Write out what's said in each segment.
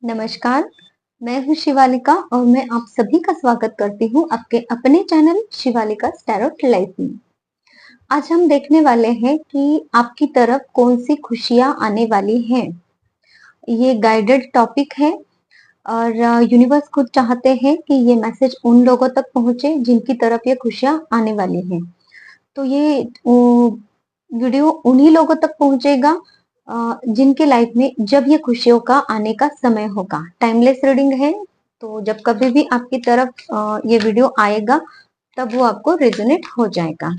नमस्कार, मैं हूँ शिवालिका और मैं आप सभी का स्वागत करती हूँ आपके अपने चैनल शिवालिका टैरोट लाइफ में। आज हम देखने वाले हैं कि आपकी तरफ कौन सी खुशियाँ आने वाली हैं। ये गाइडेड टॉपिक है और यूनिवर्स खुद चाहते हैं कि ये मैसेज उन लोगों तक पहुँचे जिनकी तरफ ये खुशियाँ आने वाली हैं। तो ये वीडियो उन्हीं लोगों तक पहुँचेगा जिनके लाइफ में जब ये खुशियों का आने का समय होगा। टाइमलेस रीडिंग है, तो जब कभी भी आपकी तरफ ये वीडियो आएगा तब वो आपको रेजोनेट हो जाएगा।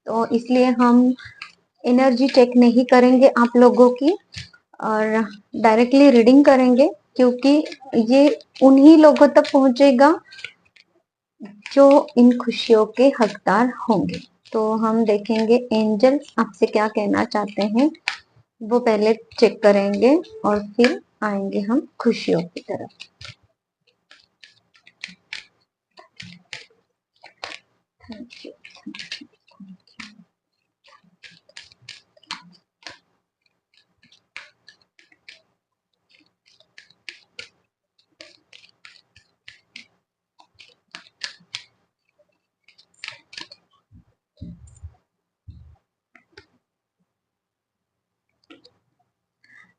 तो इसलिए हम एनर्जी चेक नहीं करेंगे आप लोगों की और डायरेक्टली रीडिंग करेंगे, क्योंकि ये उन्हीं लोगों तक पहुंचेगा जो इन खुशियों के हकदार होंगे। तो हम देखेंगे एंजल्स आपसे क्या कहना चाहते हैं, वो पहले चेक करेंगे और फिर आएंगे हम खुशियों की तरफ। Thank you.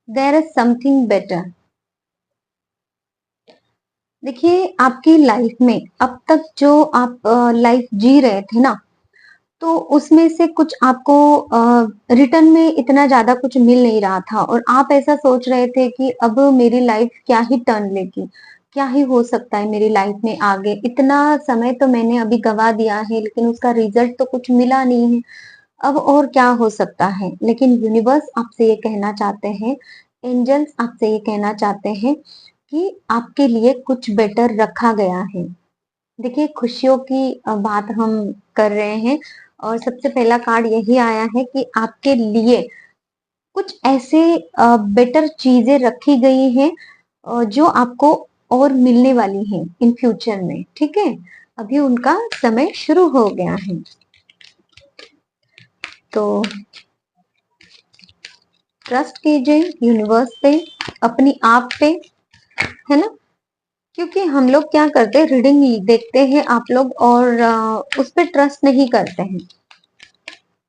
There is something better. देखिए, आपकी लाइफ में अब तक जो आप लाइफ जी रहे थे ना, तो उसमें से कुछ आपको रिटर्न में इतना ज्यादा कुछ मिल नहीं रहा था और आप ऐसा सोच रहे थे कि अब मेरी लाइफ क्या ही टर्न लेगी, क्या ही हो सकता है मेरी लाइफ में आगे। इतना समय तो मैंने अभी गवा दिया है लेकिन उसका रिजल्ट तो कुछ मिला नहीं है, अब और क्या हो सकता है। लेकिन यूनिवर्स आपसे ये कहना चाहते हैं, एंजल्स आपसे ये कहना चाहते हैं कि आपके लिए कुछ बेटर रखा गया है। देखिए, खुशियों की बात हम कर रहे हैं और सबसे पहला कार्ड यही आया है कि आपके लिए कुछ ऐसे बेटर चीजें रखी गई हैं जो आपको और मिलने वाली हैं इन फ्यूचर में। ठीक है, अभी उनका समय शुरू हो गया है। तो ट्रस्ट कीजिए यूनिवर्स पे, अपनी आप पे, है ना। क्योंकि हम लोग क्या करते हैं, रीडिंग देखते हैं आप लोग और उस पर ट्रस्ट नहीं करते हैं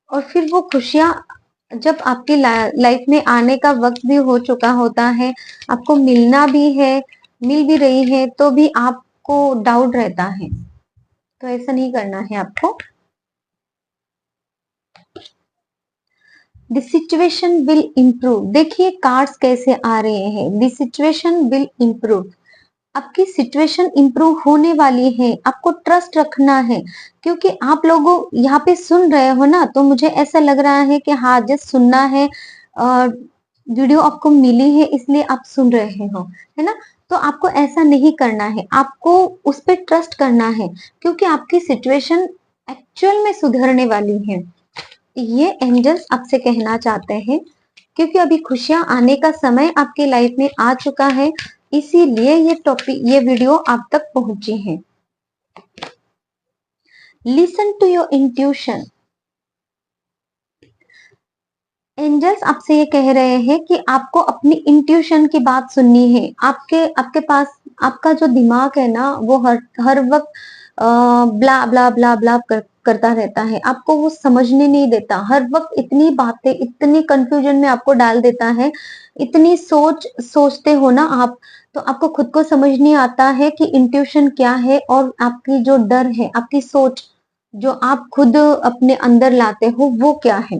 और फिर वो खुशियां जब आपकी लाइफ में आने का वक्त भी हो चुका होता है, आपको मिलना भी है, मिल भी रही है, तो भी आपको डाउट रहता है। तो ऐसा नहीं करना है आपको। The situation will improve. देखिए कार्ड्स कैसे आ रहे हैं, द सिचुएशन विल इम्प्रूव। आपकी सिचुएशन इंप्रूव होने वाली है, आपको ट्रस्ट रखना है। क्योंकि आप लोगों यहाँ पे सुन रहे हो ना, तो मुझे ऐसा लग रहा है कि हाँ, जस्ट सुनना है, वीडियो आपको मिली है इसलिए आप सुन रहे हो, है ना। तो आपको ऐसा नहीं करना है, आपको उस पर ट्रस्ट करना है, क्योंकि आपकी सिचुएशन एक्चुअल में सुधरने वाली है। ये एंजल्स आपसे कहना चाहते हैं, क्योंकि अभी खुशियां आने का समय आपकी लाइफ में आ चुका है, इसीलिए ये टॉपिक, ये वीडियो आप तक पहुंची है। Listen to your intuition. Angels आपसे ये कह रहे हैं कि आपको अपनी इंट्यूशन की बात सुननी है। आपके आपके पास आपका जो दिमाग है ना, वो हर वक्त ब्ला ब्ला ब्ला ब्ला करता रहता है, आपको वो समझने नहीं देता। हर वक्त इतनी बातें, इतनी कंफ्यूजन में आपको डाल देता है, इतनी सोचते हो ना आप, तो आपको खुद को समझ नहीं आता है कि इंट्यूशन क्या है और आपकी जो डर है, आपकी सोच जो आप खुद अपने अंदर लाते हो, वो क्या है।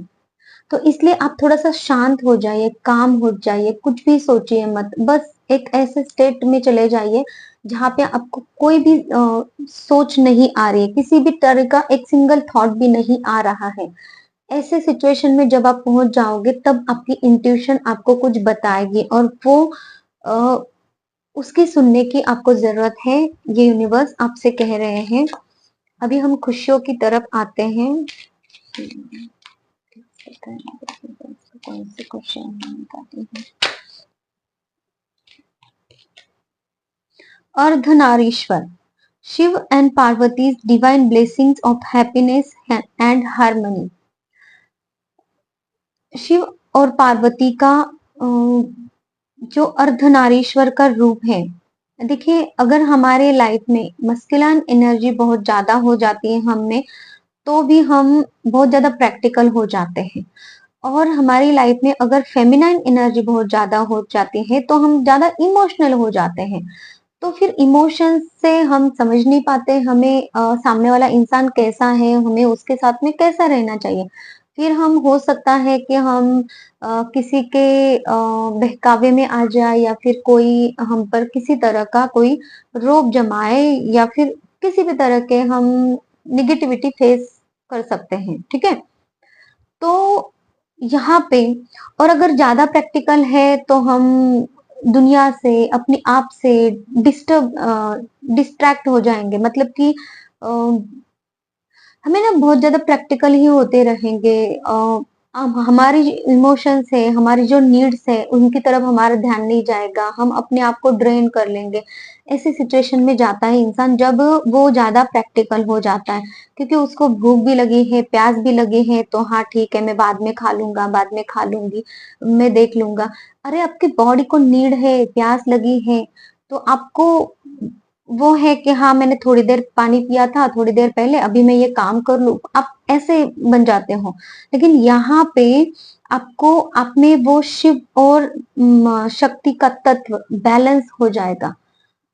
तो इसलिए आप थोड़ा सा शांत हो जाइए, काम हो जाइए, कुछ भी सोचिए मत। बस एक ऐसे स्टेट में चले जाइए जहाँ पे आपको कोई भी सोच नहीं आ रही है, किसी भी तरह का एक सिंगल थॉट भी नहीं आ रहा है। ऐसे सिचुएशन में जब आप पहुंच जाओगे तब आपकी इंट्यूशन आपको कुछ बताएगी और वो आ, उसकी सुनने की आपको जरूरत है। ये यूनिवर्स आपसे कह रहे हैं। अभी हम खुशियों की तरफ आते हैं। कौन सी खुशियां निकाली है। Ardhanarishvara, Shiva and Parvati's divine blessings of happiness and harmony. Shiva और पार्वती का जो अर्धनारीश्वर का रूप है। देखिए, अगर हमारे लाइफ में मस्कुलिन एनर्जी बहुत ज्यादा हो जाती है हम में, तो भी हम बहुत ज्यादा प्रैक्टिकल हो जाते हैं। और हमारी लाइफ में अगर फेमिनाइन एनर्जी बहुत ज्यादा हो जाती है, तो हम ज्यादा इमोशनल हो जाते हैं। तो फिर इमोशंस से हम समझ नहीं पाते हमें सामने वाला इंसान कैसा है, हमें उसके साथ में कैसा रहना चाहिए। फिर हम हो सकता है कि हम किसी के बहकावे में आ जाए, या फिर कोई हम पर किसी तरह का कोई रोब जमाए, या फिर किसी भी तरह के हम निगेटिविटी फेस कर सकते हैं, ठीक है। तो यहाँ पे, और अगर ज्यादा प्रैक्टिकल है तो हम दुनिया से, अपने आप से डिस्ट्रैक्ट हो जाएंगे। मतलब कि अ, हमें ना बहुत ज्यादा प्रैक्टिकल ही होते रहेंगे। अब हमारी इमोशंस है, हमारी जो नीड्स है, उनकी तरफ हमारा ध्यान नहीं जाएगा, हम अपने आप को ड्रेन कर लेंगे। ऐसी सिचुएशन में जाता है इंसान जब वो ज्यादा प्रैक्टिकल हो जाता है, क्योंकि उसको भूख भी लगी है, प्यास भी लगी है, तो हाँ ठीक है, मैं बाद में खा लूंगा, बाद में खा लूंगी, मैं देख लूंगा। अरे आपकी बॉडी को नीड है, प्यास लगी है, तो आपको वो है कि हाँ मैंने थोड़ी देर पानी पिया था थोड़ी देर पहले, अभी मैं ये काम कर लूं, आप ऐसे बन जाते हो। लेकिन यहाँ पे आपको, आप में वो शिव और शक्ति का तत्व बैलेंस हो जाएगा।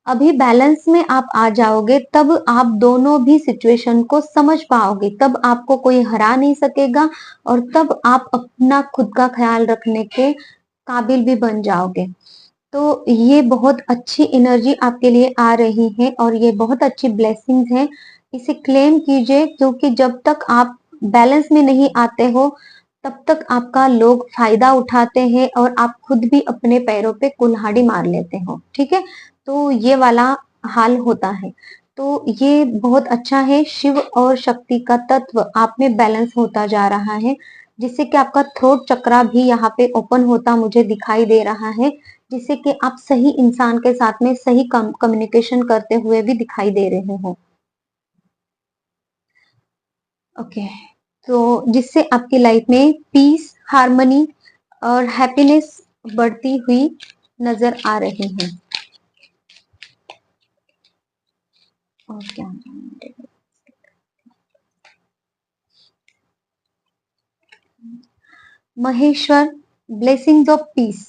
अभी बैलेंस में आप आ जाओगे, तब आप दोनों भी सिचुएशन को समझ पाओगे, तब आपको कोई हरा नहीं सकेगा, और तब आप अपना खुद का ख्याल रखने के काबिल भी बन जाओगे। तो ये बहुत अच्छी एनर्जी आपके लिए आ रही है, और ये बहुत अच्छी ब्लेसिंग्स है। इसे क्लेम कीजिए, क्योंकि जब तक आप बैलेंस में नहीं आते हो, तब तक आपका लोग फायदा उठाते हैं, और आप खुद भी अपने पैरों पे कुल्हाड़ी मार लेते हो, ठीक है। तो ये वाला हाल होता है। तो ये बहुत अच्छा है, शिव और शक्ति का तत्व आप में बैलेंस होता जा रहा है, जिससे कि आपका थ्रोट चक्रा भी यहाँ पे ओपन होता मुझे दिखाई दे रहा है, जिससे कि आप सही इंसान के साथ में सही कम्युनिकेशन करते हुए भी दिखाई दे रहे हो। ओके, तो जिससे आपकी लाइफ में पीस, हार्मनी और हैप्पीनेस बढ़ती हुई नजर आ रही है। और क्या, महेश्वर, ब्लेसिंग्स ऑफ पीस।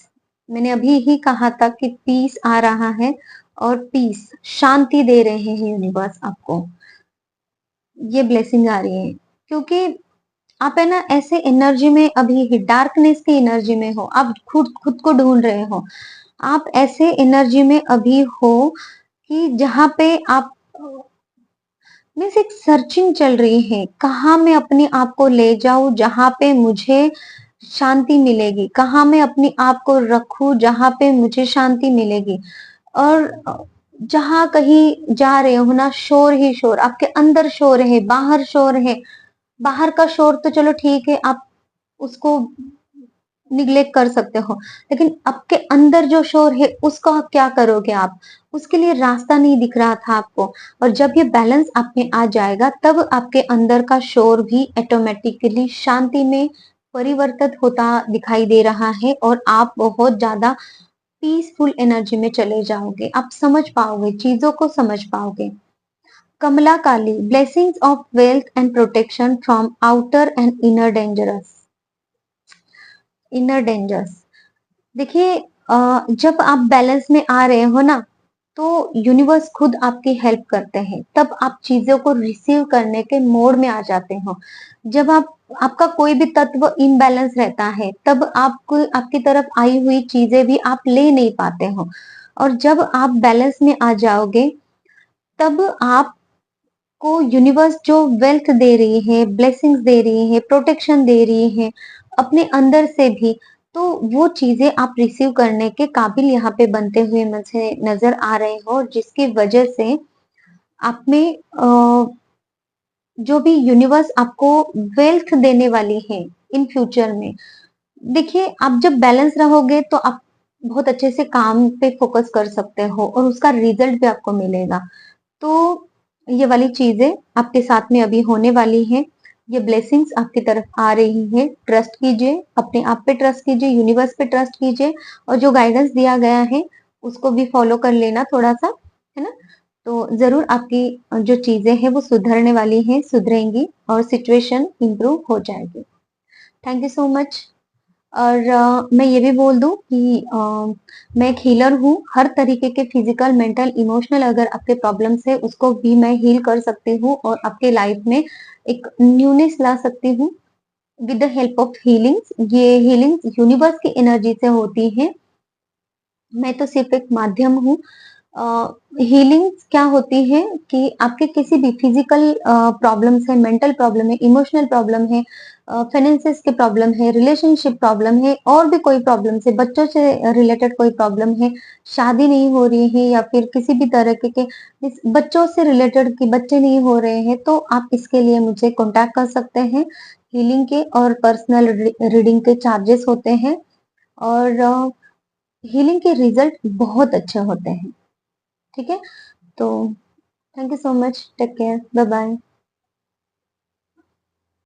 मैंने अभी ही कहा था कि पीस आ रहा है, और पीस, शांति दे रहे हैं यूनिवर्स आपको। ये ब्लेसिंग आ रही है, क्योंकि आप है ना ऐसे एनर्जी में, अभी डार्कनेस की एनर्जी में हो, आप खुद खुद को ढूंढ रहे हो। आप ऐसे एनर्जी में अभी हो कि जहां पे आप मीन्स एक सर्चिंग चल रही है, कहाँ मैं अपने आप को ले जाऊं जहां पे मुझे शांति मिलेगी, कहाँ मैं अपने आप को रखूं जहां पे मुझे शांति मिलेगी। और जहां कहीं जा रहे हो ना, शोर ही शोर, आपके अंदर शोर है, बाहर शोर है। बाहर का शोर तो चलो ठीक है, आप उसको निग्लेक्ट कर सकते हो, लेकिन आपके अंदर जो शोर है उसका क्या करोगे आप? उसके लिए रास्ता नहीं दिख रहा था आपको। और जब ये बैलेंस आप में आ जाएगा, तब आपके अंदर का शोर भी ऑटोमेटिकली शांति में परिवर्तित होता दिखाई दे रहा है, और आप बहुत ज्यादा पीसफुल एनर्जी में चले जाओगे। आप समझ पाओगे, चीजों को समझ पाओगे। Kamala Kali, blessings of wealth and protection from outer and inner dangers. देखिए, जब आप बैलेंस में आ रहे हो ना, तो यूनिवर्स खुद आपकी हेल्प करते हैं, तब आप चीजों को रिसीव करने के मोड में आ जाते हो। जब आप, आपका कोई भी तत्व इनबैलेंस रहता है, तब आपको, आपकी तरफ आई हुई चीजें भी आप ले नहीं पाते हो। और जब आप बैलेंस में आ जाओगे, तब आप को यूनिवर्स जो वेल्थ दे रही है, ब्लेसिंग्स दे रही है, प्रोटेक्शन दे रही है, अपने अंदर से भी, तो वो चीजें आप रिसीव करने के काबिल यहाँ पे बनते हुए मुझे नजर आ रहे हो, जिसकी वजह से आप में जो भी यूनिवर्स आपको वेल्थ देने वाली है इन फ्यूचर में। देखिए, आप जब बैलेंस रहोगे, तो आप बहुत अच्छे से काम पे फोकस कर सकते हो, और उसका रिजल्ट भी आपको मिलेगा। तो ये वाली चीजें आपके साथ में अभी होने वाली हैं। ये ब्लेसिंग्स आपकी तरफ आ रही है। ट्रस्ट कीजिए, अपने आप पे ट्रस्ट कीजिए, यूनिवर्स पे ट्रस्ट कीजिए और जो गाइडेंस दिया गया है उसको भी फॉलो कर लेना थोड़ा सा, है ना? तो जरूर आपकी जो चीजें हैं वो सुधरने वाली हैं, सुधरेंगी और सिचुएशन इंप्रूव हो जाएगी। Thank you so much. और मैं ये भी बोल दूं कि मैं एक हीलर हूँ। हर तरीके के फिजिकल, मेंटल, इमोशनल अगर आपके प्रॉब्लम्स है उसको भी मैं हील कर सकती हूँ और आपके लाइफ में एक न्यूनेस ला सकती हूँ with the help of healings. ये हीलिंग्स यूनिवर्स की एनर्जी से होती है, मैं तो सिर्फ एक माध्यम हूँ। हीलिंग्स क्या होती है कि आपके किसी भी फिजिकल प्रॉब्लम्स है, मेंटल प्रॉब्लम है, इमोशनल प्रॉब्लम है, फाइनेंसिस के प्रॉब्लम है, रिलेशनशिप प्रॉब्लम है और भी कोई प्रॉब्लम है, बच्चों से रिलेटेड कोई प्रॉब्लम है, शादी नहीं हो रही है या फिर किसी भी तरह के इस बच्चों से रिलेटेड कि बच्चे नहीं हो रहे हैं, तो आप इसके लिए मुझे कांटेक्ट कर सकते हैं। हीलिंग के और पर्सनल रीडिंग के चार्जेस होते हैं और हीलिंग के रिजल्ट बहुत अच्छे होते हैं। ठीक है? तो thank you so much. Take care. Bye bye.